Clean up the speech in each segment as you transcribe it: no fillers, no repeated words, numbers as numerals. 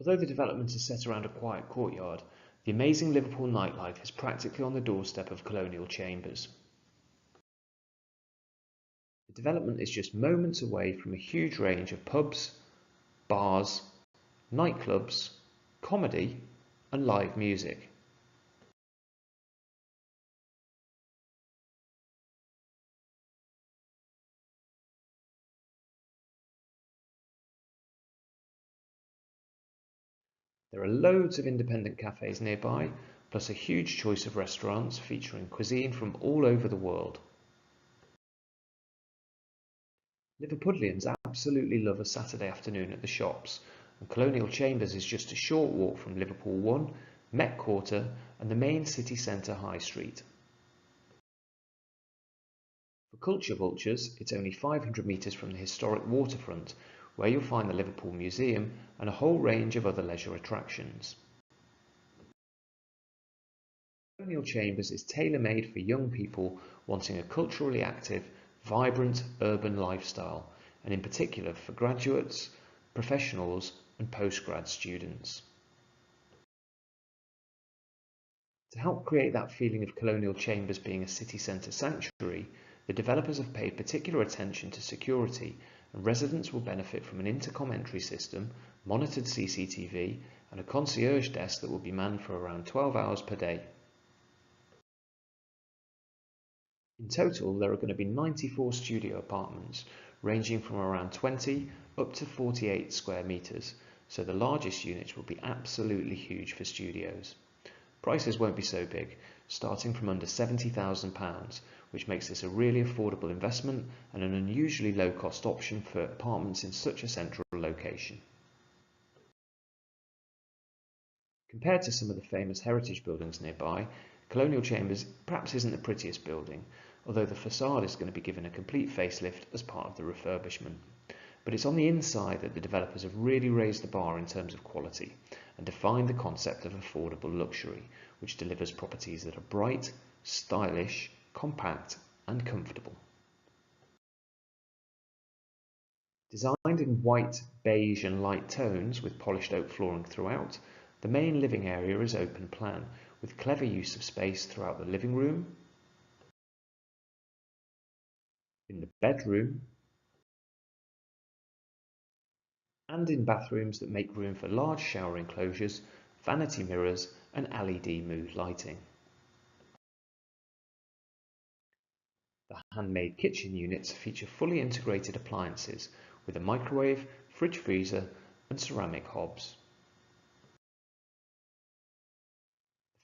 Although the development is set around a quiet courtyard, the amazing Liverpool nightlife is practically on the doorstep of Colonial Chambers. The development is just moments away from a huge range of pubs, bars, nightclubs, comedy and live music. There are loads of independent cafes nearby, plus a huge choice of restaurants featuring cuisine from all over the world. Liverpudlians absolutely love a Saturday afternoon at the shops, and Colonial Chambers is just a short walk from Liverpool 1, Met Quarter and the main city centre High Street. For culture vultures, it's only 500 metres from the historic waterfront, where you'll find the Liverpool Museum and a whole range of other leisure attractions. Colonial Chambers is tailor-made for young people wanting a culturally active, vibrant urban lifestyle, and in particular for graduates, professionals and postgrad students. To help create that feeling of Colonial Chambers being a city centre sanctuary, the developers have paid particular attention to security, and residents will benefit from an intercom entry system, monitored CCTV and a concierge desk that will be manned for around 12 hours per day. In total, there are going to be 94 studio apartments, ranging from around 20 up to 48 square metres, so the largest units will be absolutely huge for studios. Prices won't be so big, starting from under £70,000, which makes this a really affordable investment and an unusually low-cost option for apartments in such a central location. Compared to some of the famous heritage buildings nearby, Colonial Chambers perhaps isn't the prettiest building, although the facade is going to be given a complete facelift as part of the refurbishment. But it's on the inside that the developers have really raised the bar in terms of quality and defined the concept of affordable luxury, which delivers properties that are bright, stylish, compact and comfortable. Designed in white, beige and light tones with polished oak flooring throughout, the main living area is open plan, with clever use of space throughout the living room, in the bedroom, and in bathrooms that make room for large shower enclosures, vanity mirrors and LED mood lighting. The handmade kitchen units feature fully integrated appliances with a microwave, fridge freezer and ceramic hobs.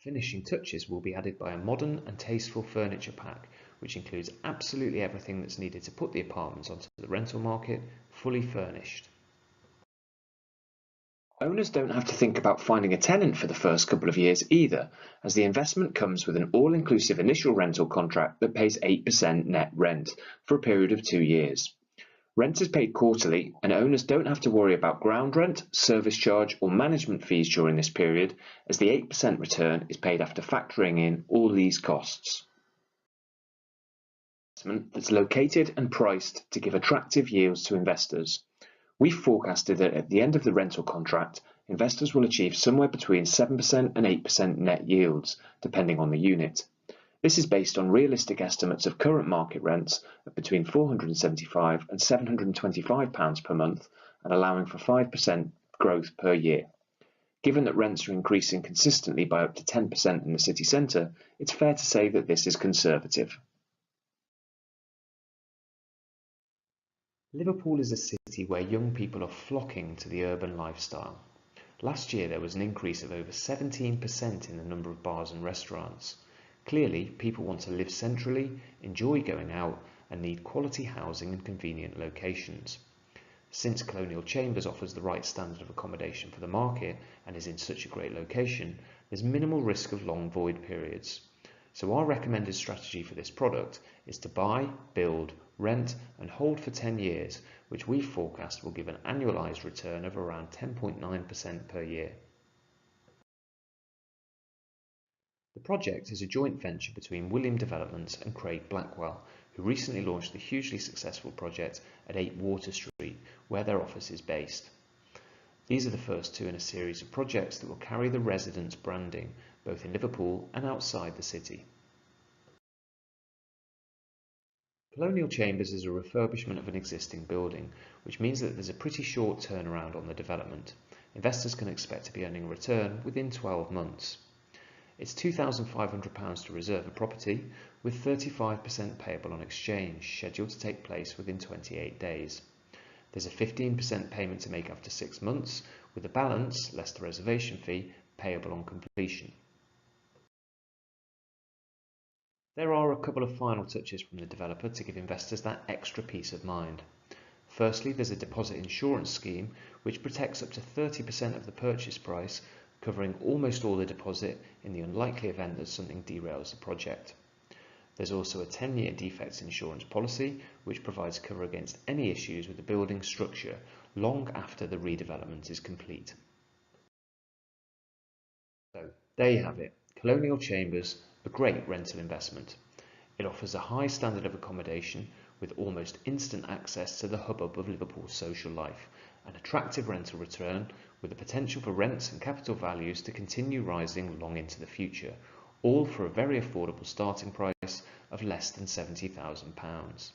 The finishing touches will be added by a modern and tasteful furniture pack, which includes absolutely everything that's needed to put the apartments onto the rental market, fully furnished. Owners don't have to think about finding a tenant for the first couple of years either, as the investment comes with an all-inclusive initial rental contract that pays 8% net rent for a period of 2 years. Rent is paid quarterly, and owners don't have to worry about ground rent, service charge or management fees during this period, as the 8% return is paid after factoring in all these costs. That's located and priced to give attractive yields to investors. We forecasted that at the end of the rental contract, investors will achieve somewhere between 7% and 8% net yields, depending on the unit. This is based on realistic estimates of current market rents of between £475 and £725 per month and allowing for 5% growth per year. Given that rents are increasing consistently by up to 10% in the city centre, it's fair to say that this is conservative. Liverpool is a city where young people are flocking to the urban lifestyle. Last year there was an increase of over 17% in the number of bars and restaurants. Clearly, people want to live centrally, enjoy going out, and need quality housing and convenient locations. Since Colonial Chambers offers the right standard of accommodation for the market and is in such a great location, there's minimal risk of long void periods. So our recommended strategy for this product is to buy, build, rent and hold for 10 years, which we forecast will give an annualised return of around 10.9% per year. The project is a joint venture between William Developments and Craig Blackwell, who recently launched the hugely successful project at 8 Water Street, where their office is based. These are the first two in a series of projects that will carry the residents' branding, both in Liverpool and outside the city. Colonial Chambers is a refurbishment of an existing building, which means that there's a pretty short turnaround on the development. Investors can expect to be earning a return within 12 months. It's £2,500 to reserve a property, with 35% payable on exchange, scheduled to take place within 28 days. There's a 15% payment to make after 6 months, with the balance, less the reservation fee, payable on completion. There are a couple of final touches from the developer to give investors that extra peace of mind. Firstly, there's a deposit insurance scheme which protects up to 30% of the purchase price, covering almost all the deposit in the unlikely event that something derails the project. There's also a 10-year defects insurance policy which provides cover against any issues with the building structure long after the redevelopment is complete. So, there you have it. Colonial Chambers, a great rental investment. It offers a high standard of accommodation with almost instant access to the hubbub of Liverpool's social life, an attractive rental return with the potential for rents and capital values to continue rising long into the future, all for a very affordable starting price of less than £70,000.